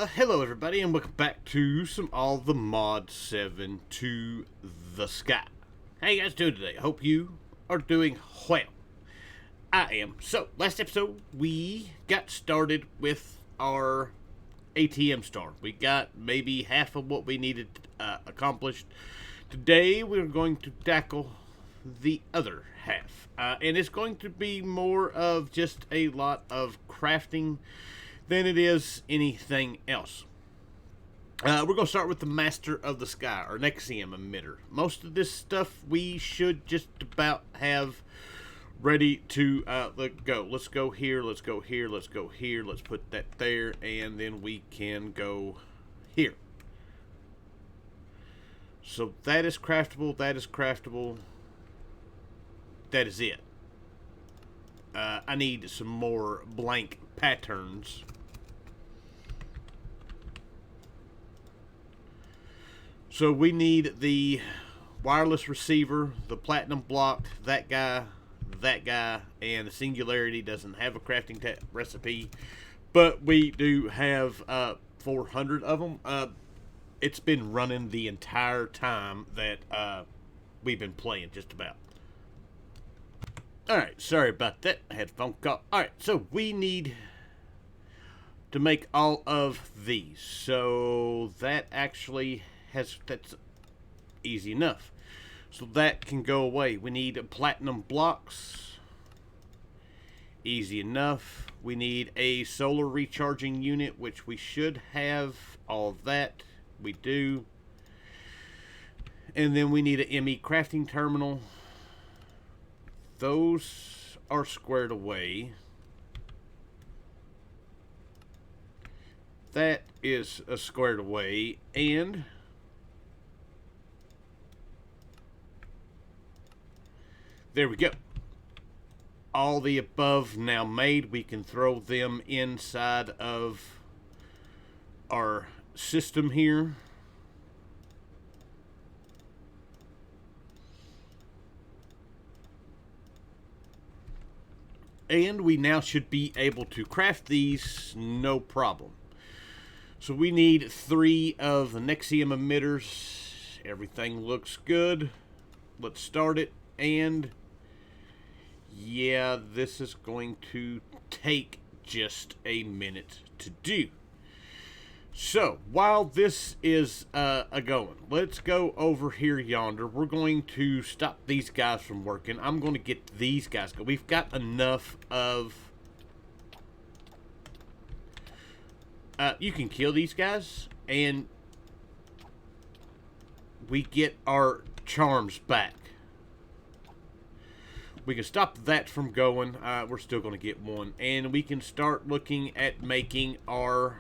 Hello everybody, and welcome back to some All the Mod 7 to the Sky. How you guys doing today? I hope you are doing well. I am. So, last episode, we got started with our ATM star. We got maybe half of what we needed accomplished. Today, we're going to tackle the other half. And it's going to be more of just a lot of crafting than it is anything else. We're going to start with the Master of the Sky, or Nexium emitter. Most of this stuff we should just about have ready to let go. Let's go here, let's go here, let's go here, let's put that there, and then we can go here. So that is craftable, that is craftable. That is it. I need some more blank patterns. So we need the wireless receiver, the platinum block, that guy, and the singularity doesn't have a crafting recipe, but we do have 400 of them. It's been running the entire time that we've been playing, just about. Alright, sorry about that. I had a phone call. Alright, so we need to make all of these. So that actually that's easy enough. So that can go away. We need platinum blocks. Easy enough. We need a solar recharging unit, which we should have all of that. We do. And then we need an ME crafting terminal. Those are squared away. That is squared away. And there we go. All the above now made. We can throw them inside of our system here. And we now should be able to craft these no problem. So we need 3 of the Nexium emitters. Everything looks good. Let's start it. And yeah, this is going to take just a minute to do. So, while this is a-going, let's go over here yonder. We're going to stop these guys from working. I'm going to get these guys going. We've got enough of... you can kill these guys, and we get our charms back. We can stop that from going. We're still going to get one. And we can start looking at making our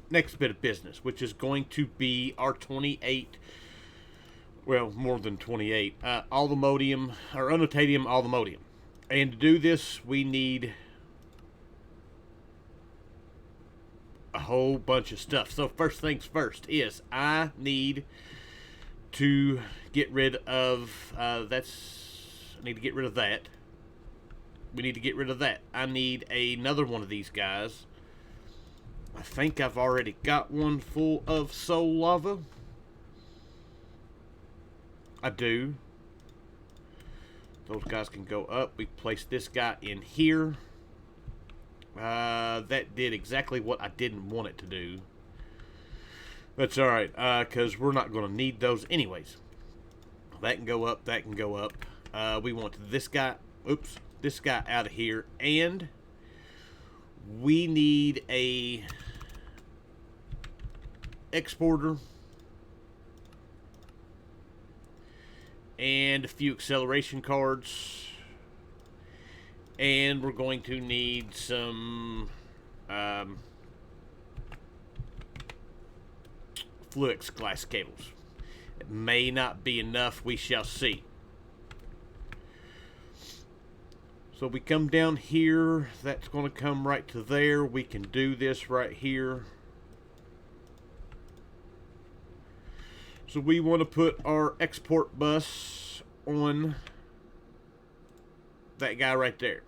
next bit of business, which is going to be our 28, well, more than 28, aldomodium, or unotadium aldomodium. And to do this, we need a whole bunch of stuff. So first things first is I need to get rid of, I need to get rid of that. We need to get rid of that. I need another one of these guys. I think I've already got one full of soul lava. I do. Those guys can go up. We place this guy in here. That did exactly what I didn't want it to do. That's alright, because we're not going to need those anyways. That can go up, that can go up. We want this guy, this guy out of here. And we need a exporter and a few acceleration cards, and we're going to need some Fluix glass cables. It may not be enough, we shall see. So we come down here, that's going to come right to there. We can do this right here. So we want to put our export bus on that guy right there.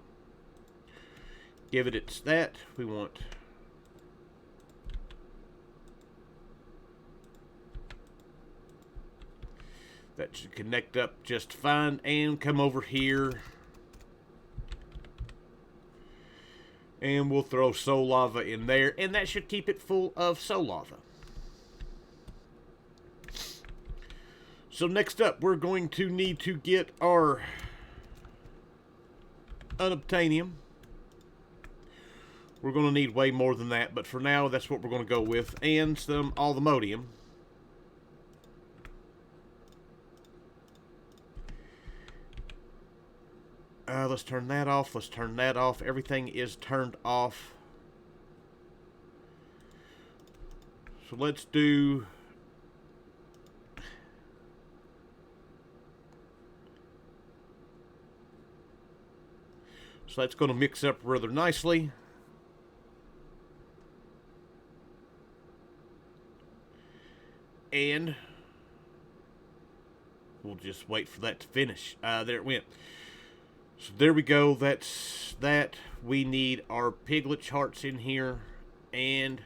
Give it its that. We want That should connect up just fine. And come over here. And we'll throw soul lava in there. And that should keep it full of soul lava. So next up, we're going to need to get our unobtainium. We're going to need way more than that, but for now, that's what we're going to go with. And some althemodium. Let's turn that off. Let's turn that off. Everything is turned off. So let's do... So that's going to mix up rather nicely. And we'll just wait for that to finish. There it went. So there we go. That's that. We need our piglet hearts in here. And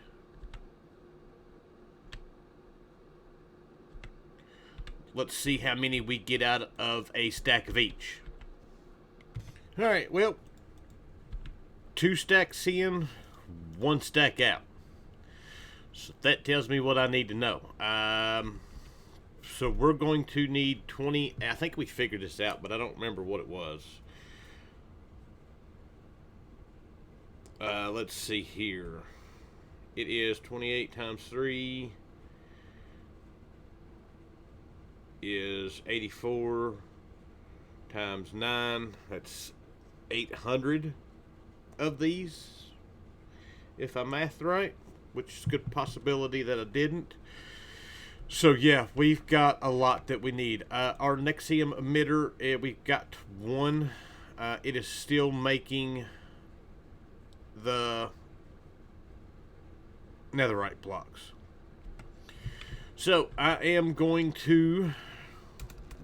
let's see how many we get out of a stack of each. Alright, well, 2 stacks in, 1 stack out. So that tells me what I need to know. So we're going to need 20. I think we figured this out, but I don't remember what it was. Let's see here. It is 28 times 3 is 84 times 9. That's 800 of these, if I mathed right, which is a good possibility that I didn't. So yeah, we've got a lot that we need. Our Nexium emitter, we've got 1. It is still making the netherite blocks. So I am going to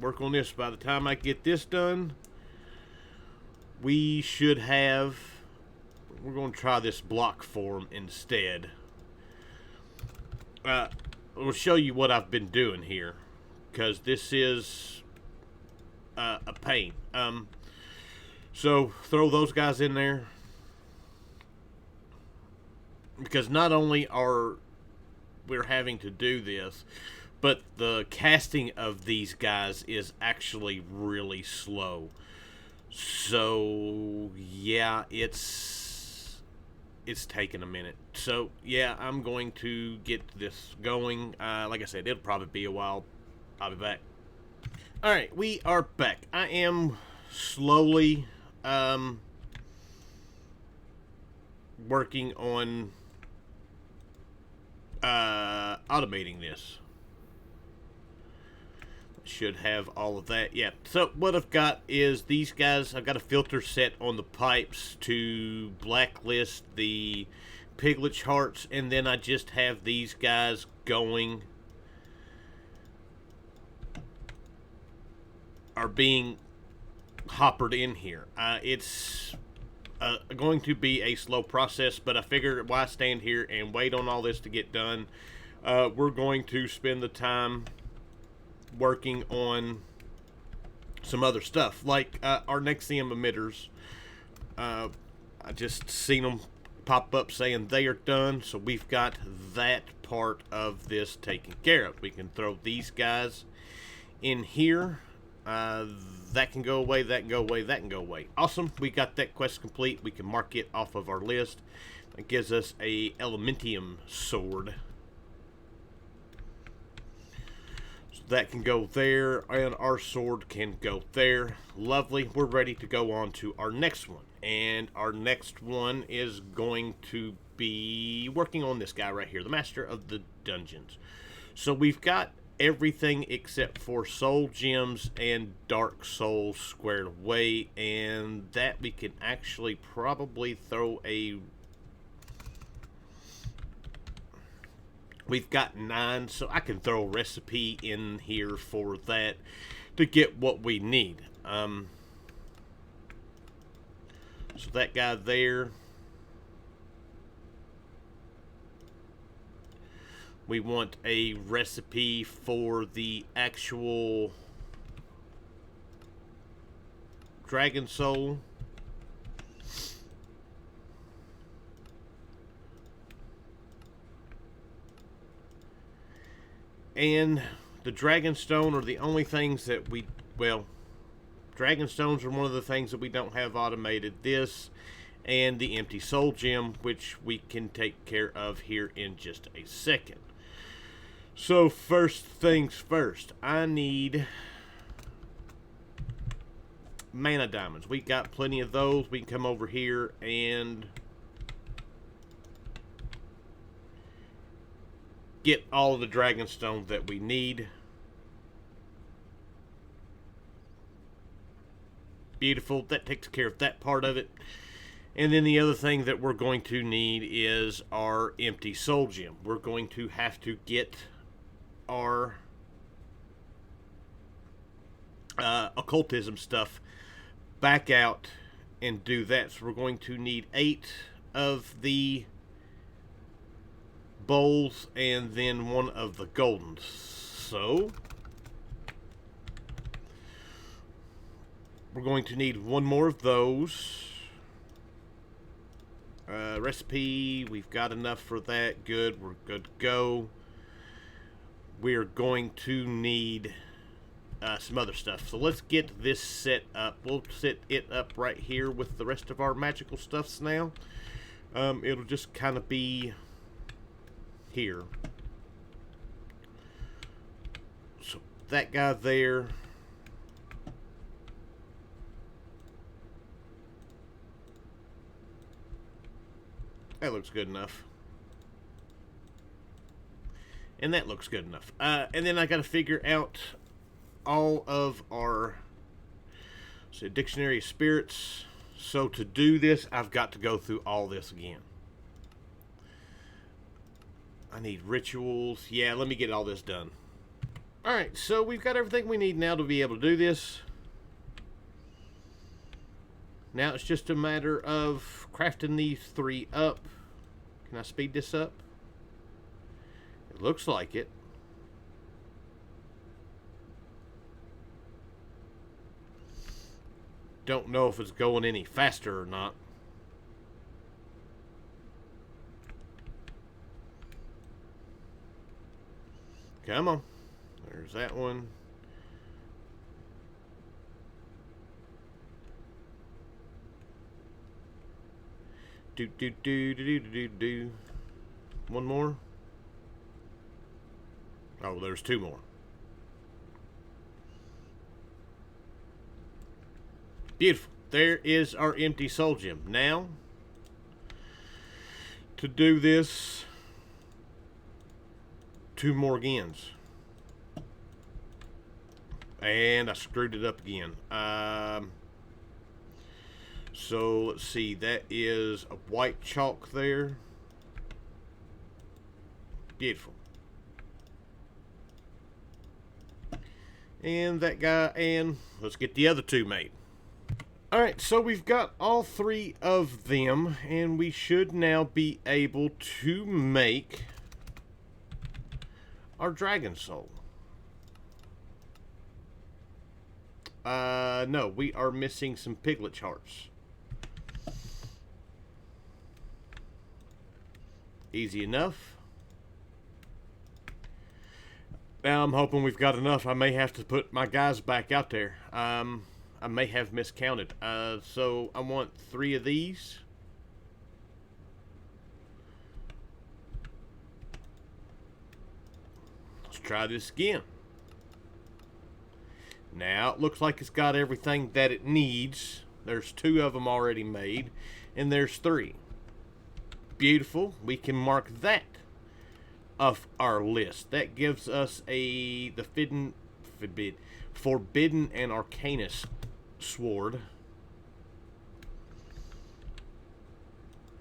work on this. By the time I get this done, we should have... We're going to try this block form instead. I'll show you what I've been doing here, because this is a pain. So throw those guys in there, because not only are we're having to do this, but the casting of these guys is actually really slow. So yeah, it's taking a minute. So yeah, I'm going to get this going. Like I said, it'll probably be a while. I'll be back. Alright, we are back. I am slowly working on automating this. Should have all of that. Yeah, so what I've got is these guys. I've got a filter set on the pipes to blacklist the piglet hearts, and then I just have these guys going, are being hoppered in here. It's going to be a slow process, but I figured why stand here and wait on all this to get done. We're going to spend the time working on some other stuff, like our Nexium emitters. I just seen them pop up saying they are done, so we've got that part of this taken care of. We can throw these guys in here. That can go away, that can go away, that can go away. Awesome, we got that quest complete. We can mark it off of our list. It gives us a elementium sword. That can go there, and our sword can go there. Lovely. We're ready to go on to our next one. And our next one is going to be working on this guy right here, the Master of the Dungeons. So we've got everything except for soul gems and dark souls squared away, and that we can actually probably throw a... We've got 9, so I can throw a recipe in here for that to get what we need. So that guy there. We want a recipe for the actual Dragon Soul. And the Dragon Stone are the only things that we, well, Dragon Stones are one of the things that we don't have automated. This and the Empty Soul Gem, which we can take care of here in just a second. So first things first, I need mana diamonds. We got plenty of those. We can come over here and get all of the dragon stones that we need. Beautiful. That takes care of that part of it. And then the other thing that we're going to need is our empty soul gem. We're going to have to get our occultism stuff back out and do that. So we're going to need 8 of the bowls and then 1 of the goldens. So we're going to need 1 more of those. Recipe, we've got enough for that. Good, we're good to go. We're going to need some other stuff. So let's get this set up. We'll set it up right here with the rest of our magical stuffs now. It'll just kind of be here. So that guy there. That looks good enough. And that looks good enough. And then I got to figure out all of our dictionary of spirits. So to do this, I've got to go through all this again. I need rituals. Yeah, let me get all this done. Alright, so we've got everything we need now to be able to do this. Now it's just a matter of crafting these 3 up. Can I speed this up? It looks like it. Don't know if it's going any faster or not. Come on. There's that one. Do. 1 more. Oh, there's 2 more. Beautiful. There is our empty soul gem. Now, to do this, 2 more agains. And I screwed it up again. So let's see, that is a white chalk there. Beautiful. And that guy, and let's get the other 2 made. Alright, so we've got all 3 of them, and we should now be able to make our dragon soul. No, we are missing some piglet hearts. Easy enough. Now I'm hoping we've got enough. I may have to put my guys back out there. I may have miscounted. So I want 3 of these. Let's try this again. Now it looks like it's got everything that it needs. There's 2 of them already made, and there's 3. Beautiful. We can mark that off our list. That gives us the Forbidden and Arcanus sword.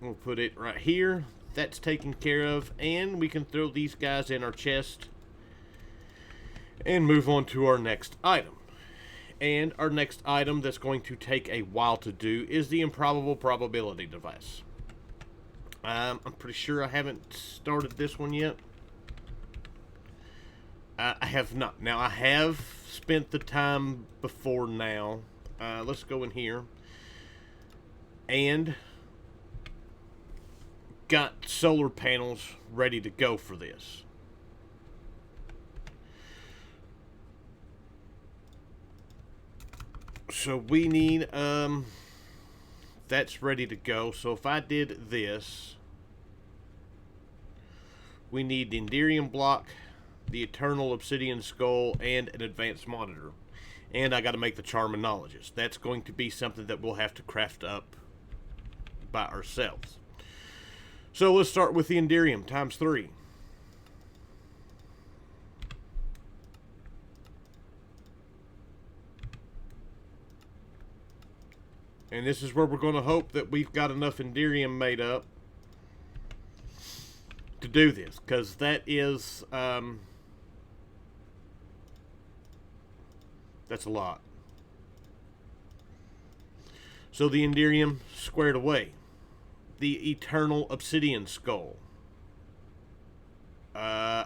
We'll put it right here. That's taken care of, and we can throw these guys in our chest and move on to our next item. And our next item that's going to take a while to do is the improbable probability device. I'm pretty sure I haven't started this one yet. I have not. Now, I have spent the time before now let's go in here and got solar panels ready to go for this. So we need, that's ready to go. So if I did this, we need the Enderium block, the Eternal Obsidian Skull, and an advanced monitor. And I got to make the Charm of Knowledges. That's going to be something that we'll have to craft up by ourselves. So let's start with the Enderium times 3. And this is where we're going to hope that we've got enough Enderium made up to do this. Because that is, that's a lot. So the Enderium squared away. The Eternal Obsidian Skull. I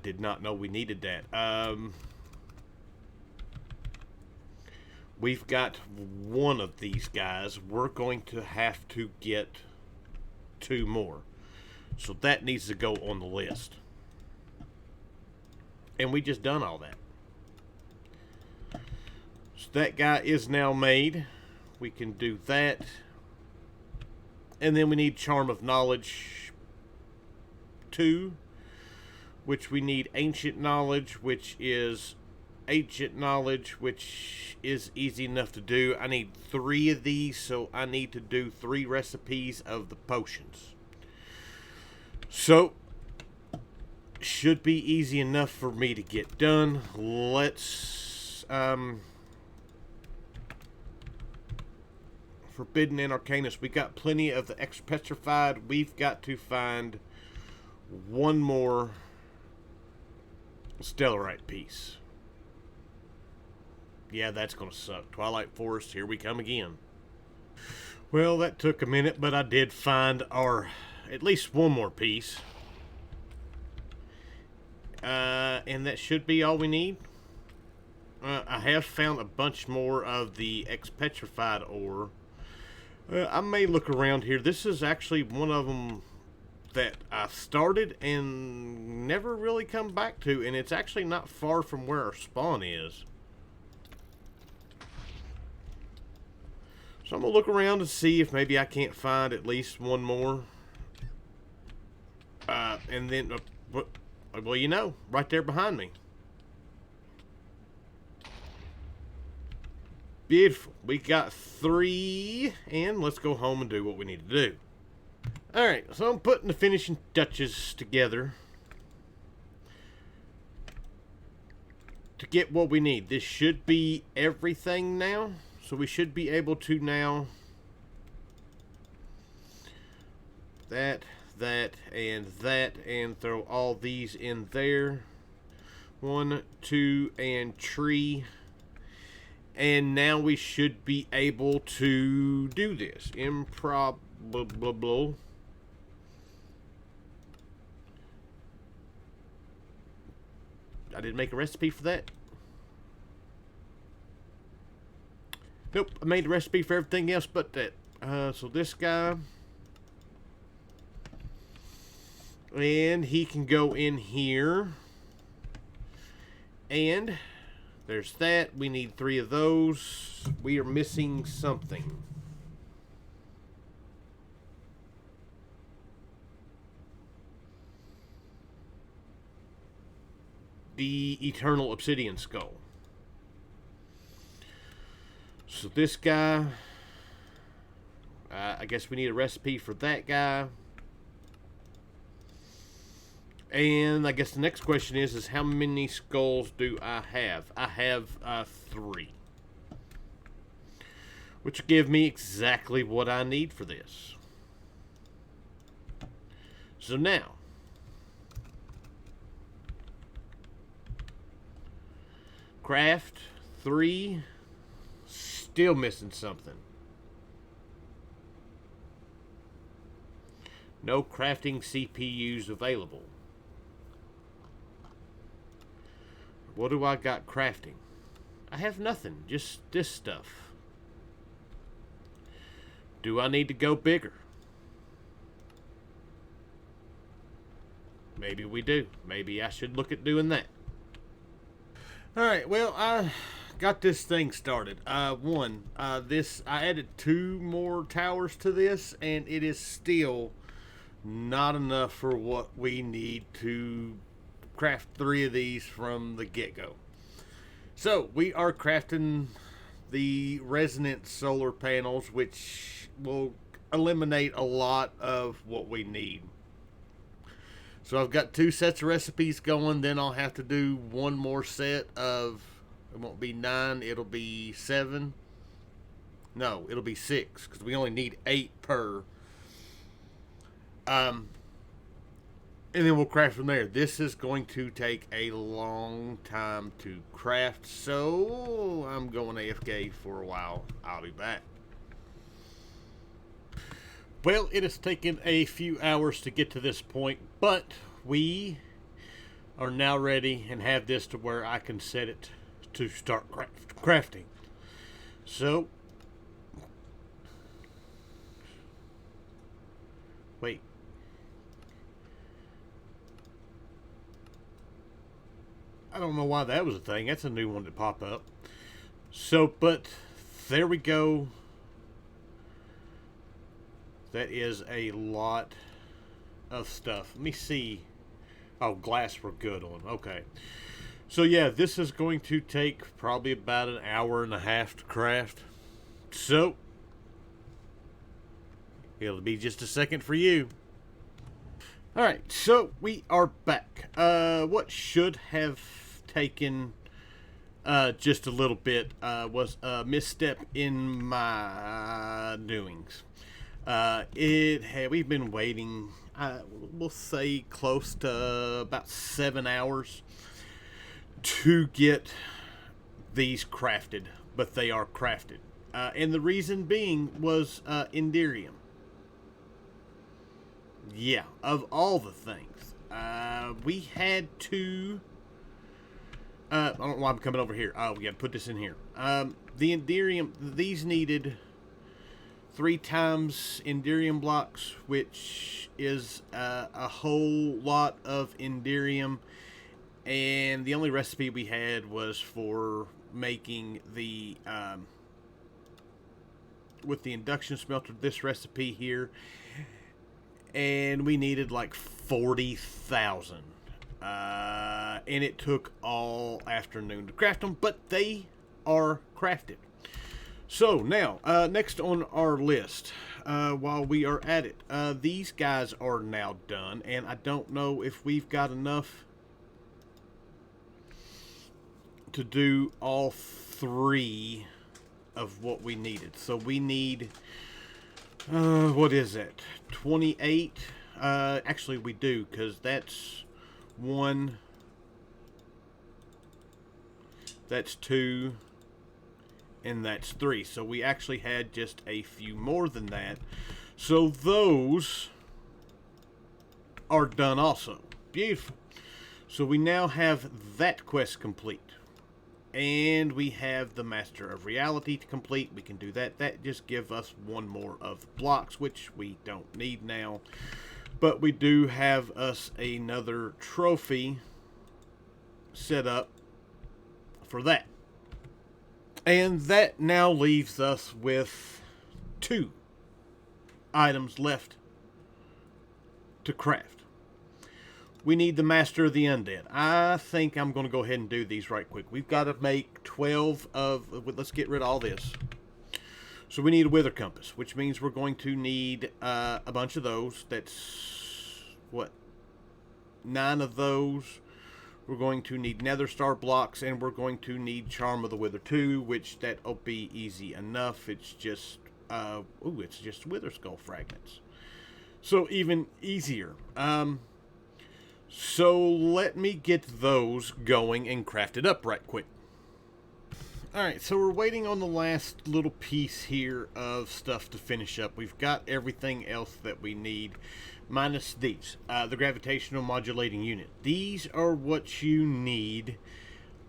did not know we needed that. We've got one of these guys. We're going to have to get 2 more. So that needs to go on the list. And we just done all that. So that guy is now made. We can do that. And then we need Charm of Knowledge 2, which we need Ancient Knowledge, which is Ancient Knowledge, which is easy enough to do. I need 3 of these, so I need to do 3 recipes of the potions. So, should be easy enough for me to get done. Let's, Forbidden and Arcanus. We got plenty of the Ex Petrified. We've got to find 1 more Stellarite piece. Yeah, that's going to suck. Twilight Forest, here we come again. Well, that took a minute, but I did find at least 1 more piece. And that should be all we need. I have found a bunch more of the Ex Petrified ore. I may look around here. This is actually one of them that I started and never really come back to, and it's actually not far from where our spawn is. So I'm going to look around and see if maybe I can't find at least 1 more. And then, well, you know, right there behind me. Beautiful. We got 3, and let's go home and do what we need to do. Alright, so I'm putting the finishing touches together to get what we need. This should be everything now. So we should be able to now that, and throw all these in there. 1, 2, and tree. And now we should be able to do this. Improbable. I didn't make a recipe for that. Nope, I made a recipe for everything else but that. So this guy. And he can go in here. And there's that. We need 3 of those. We are missing something. The Eternal Obsidian Skull. So this guy, I guess we need a recipe for that guy. And I guess the next question is how many skulls do I have? I have 3. Which give me exactly what I need for this. So now, craft 3. Still missing something. No crafting CPUs available. What do I got crafting? I I have nothing. Just this stuff. Do I need to go bigger? Maybe we do. Maybe I should look at doing that. Alright, well, I got this thing started. I added 2 more towers to this, and it is still not enough for what we need to craft 3 of these from the get-go. So, we are crafting the resonant solar panels, which will eliminate a lot of what we need. So I've got 2 sets of recipes going, then I'll have to do 1 more set of, it won't be 9, it'll be 7. No, it'll be 6, because we only need 8 per. And then we'll craft from there. This is going to take a long time to craft, so I'm going AFK for a while. I'll be back. Well, it has taken a few hours to get to this point, but we are now ready and have this to where I can set it to start crafting. So, wait. I don't know why that was a thing. That's a new one to pop up. So, but there we go. That is a lot of stuff. Let me see. Oh, glass we're good on. Okay. So yeah, this is going to take probably about an hour and a half to craft. So, it'll be just a second for you. Alright, so we are back. What should have taken just a little bit was a misstep in my doings. We've been waiting, we'll say close to about 7 hours to get these crafted, but they are crafted. And the reason being was Enderium. Yeah, of all the things. We had to... I don't know why I'm coming over here. Oh, we got to put this in here. The Enderium, these needed 3 times Enderium blocks, which is a whole lot of Enderium. And the only recipe we had was for making the... with the induction smelter, this recipe here. And we needed like 40,000. And it took all afternoon to craft them, but they are crafted. So now, next on our list, while we are at it, these guys are now done, and I don't know if we've got enough to do all 3 of what we needed. So we need, what is it, 28? Actually we do, because that's 1, that's 2, and that's 3. So we actually had just a few more than that. So those are done also. Beautiful. So we now have that quest complete. And we have the Master of Reality to complete. We can do that. That just gives us 1 more of the blocks, which we don't need now. But we do have us another trophy set up for that. And that now leaves us with 2 items left to craft. We need the Master of the Undead. I think I'm going to go ahead and do these right quick. We've got to make 12 of... Let's get rid of all this. So we need a Wither Compass, which means we're going to need a bunch of those. That's, what, 9 of those. We're going to need Nether Star blocks, and we're going to need Charm of the Wither 2, which that'll be easy enough. It's just, it's just Wither Skull fragments. So even easier. So let me get those going and crafted up right quick. Alright, so we're waiting on the last little piece here of stuff to finish up. We've got everything else that we need, minus these. The gravitational modulating unit. These are what you need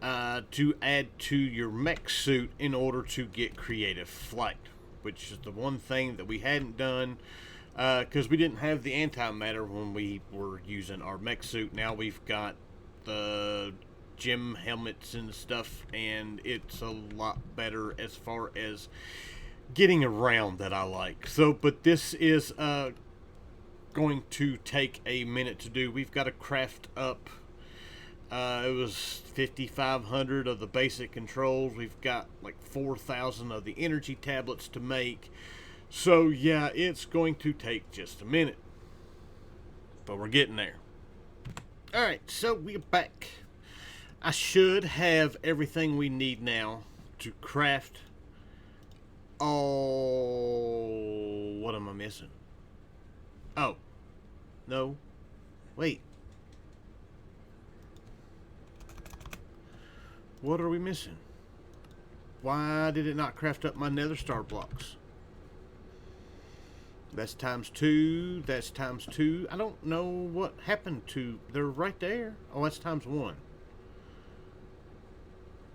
to add to your mech suit in order to get creative flight, which is the one thing that we hadn't done because we didn't have the antimatter when we were using our mech suit. Now we've got the gym helmets and stuff, and it's a lot better as far as getting around that I like. So, but this is going to take a minute to do. We've got to craft up. It was 5,500 of the basic controls. We've got like 4,000 of the energy tablets to make. So yeah, it's going to take just a minute, but we're getting there. All right, so we're back. I should have everything we need now to craft. Oh, what am I missing? Oh, no, wait. What are we missing? Why did it not craft up my nether star blocks? That's times 2. That's times 2. I don't know what happened to... They're right there. Oh, that's times 1.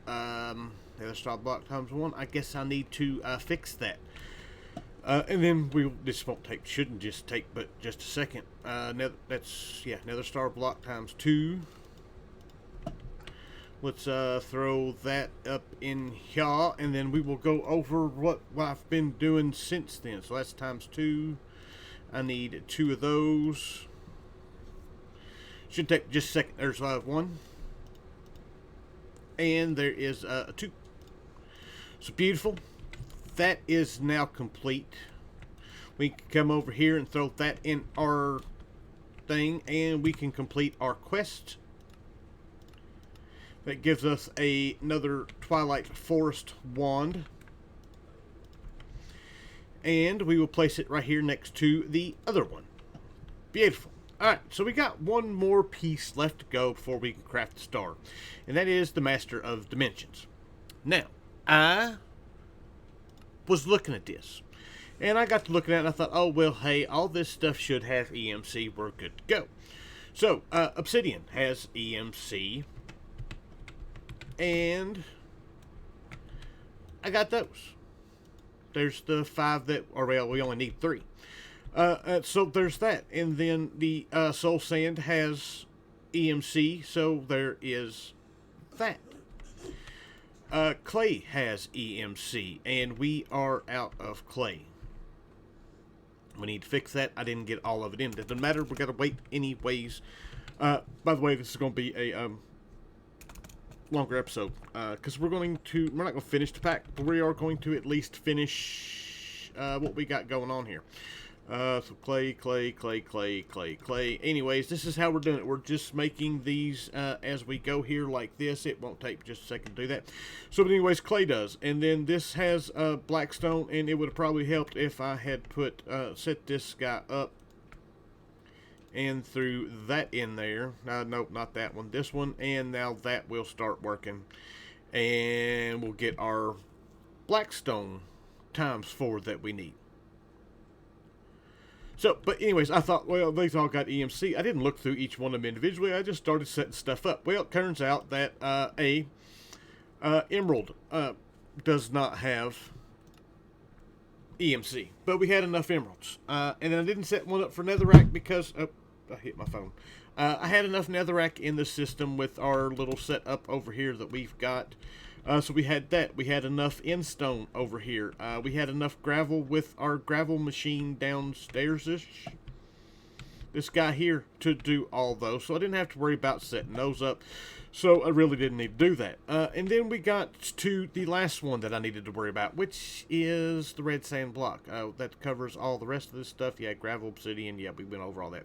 Nether star block times 1. I guess I need to fix that. And then this won't take... Shouldn't just take but just a second. Nether star block times 2. Let's throw that up in here, and then we will go over what I've been doing since then. So that's times 2. I need 2 of those. Should take just a second. There's 1. And there is 2. So beautiful. That is now complete. We can come over here and throw that in our thing, and we can complete our quest. That gives us another Twilight Forest wand. And we will place it right here next to the other one. Beautiful. Alright, so we got one more piece left to go before we can craft the star. And that is the Master of Dimensions. Now, I was looking at this. And I got to looking at it and I thought, oh, well, hey, all this stuff should have EMC. We're good to go. So, Obsidian has EMC. And I got those. There's the 5 that, or well, we only need 3. So there's that. And then the Soul Sand has EMC, so there is that. Clay has EMC, and we are out of clay. We need to fix that. I didn't get all of it in. It doesn't matter. We've got to wait anyways. By the way, this is going to be a longer episode because we're not going to finish the pack, but we are going to at least finish what we got going on here. So clay. Anyways, this is how we're doing it. We're just making these as we go here like this. It won't take just a second to do that. So, but anyways, clay does. And then this has blackstone, and it would have probably helped if I had put set this guy up and threw that in there. Nope, not that one. This one, and now that will start working. And we'll get our blackstone times 4 that we need. So, but anyways, I thought, well, these all got EMC. I didn't look through each one of them individually. I just started setting stuff up. Well, it turns out that Emerald does not have EMC. But we had enough emeralds. And then I didn't set one up for netherrack because... Oh, I hit my phone. I had enough netherrack in the system with our little setup over here that we've got. So we had that. We had enough endstone over here. We had enough gravel with our gravel machine downstairs-ish. This guy here to do all those. So I didn't have to worry about setting those up. So I really didn't need to do that. And then we got to the last one that I needed to worry about, which is the red sand block. That covers all the rest of this stuff. Yeah, gravel, obsidian. Yeah, we went over all that.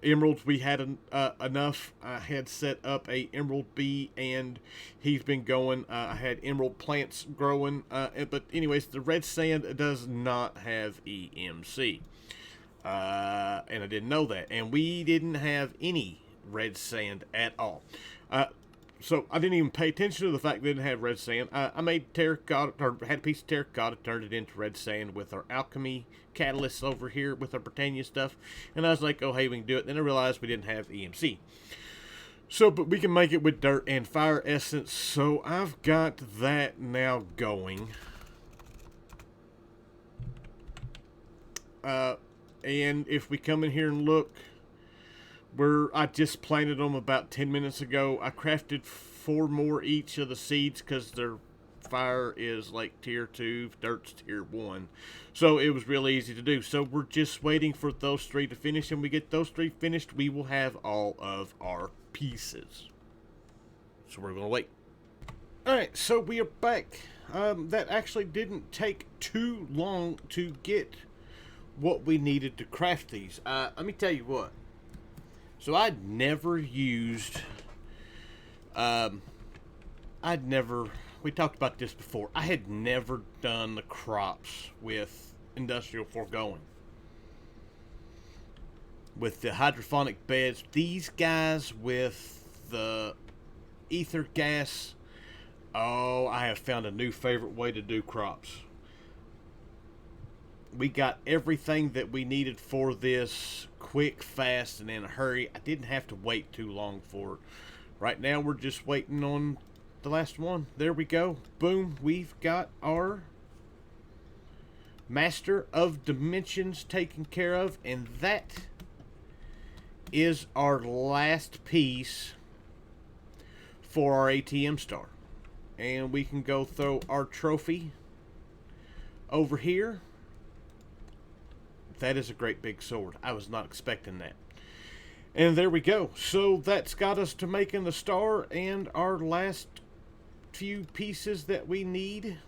Emeralds, we had enough. I had set up a emerald bee, and he's been going. I had emerald plants growing. But anyways, the red sand does not have EMC. And I didn't know that. And we didn't have any red sand at all. So I didn't even pay attention to the fact that it didn't have red sand. I made terracotta, or had a piece of terracotta, turned it into red sand with our alchemy catalysts over here with our Britannia stuff. And I was like, oh, hey, we can do it. Then I realized we didn't have EMC. So, but we can make it with dirt and fire essence. So I've got that now going. And if we come in here and look, I just planted them about 10 minutes ago. I crafted 4 more each of the seeds because their fire is like tier 2, dirt's tier 1. So it was really easy to do. So we're just waiting for those 3 to finish. And we get those 3 finished, we will have all of our pieces. So we're going to wait. Alright, so we are back. That actually didn't take too long to get what we needed to craft these. Let me tell you what. So I'd never used, we talked about this before. I had never done the crops with industrial foregoing. With the hydroponic beds, these guys with the ether gas, oh, I have found a new favorite way to do crops. We got everything that we needed for this quick, fast, and in a hurry. I didn't have to wait too long for it. Right now, we're just waiting on the last one. There we go. Boom. We've got our Master of Dimensions taken care of. And that is our last piece for our ATM star. And we can go throw our trophy over here. That is a great big sword. I was not expecting that. And there we go. So that's got us to making the star and our last few pieces that we need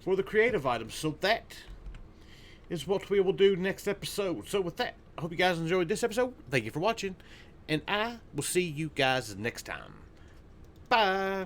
for the creative items. So that is what we will do next episode. So with that, I hope you guys enjoyed this episode. Thank you for watching. And I will see you guys next time. Bye.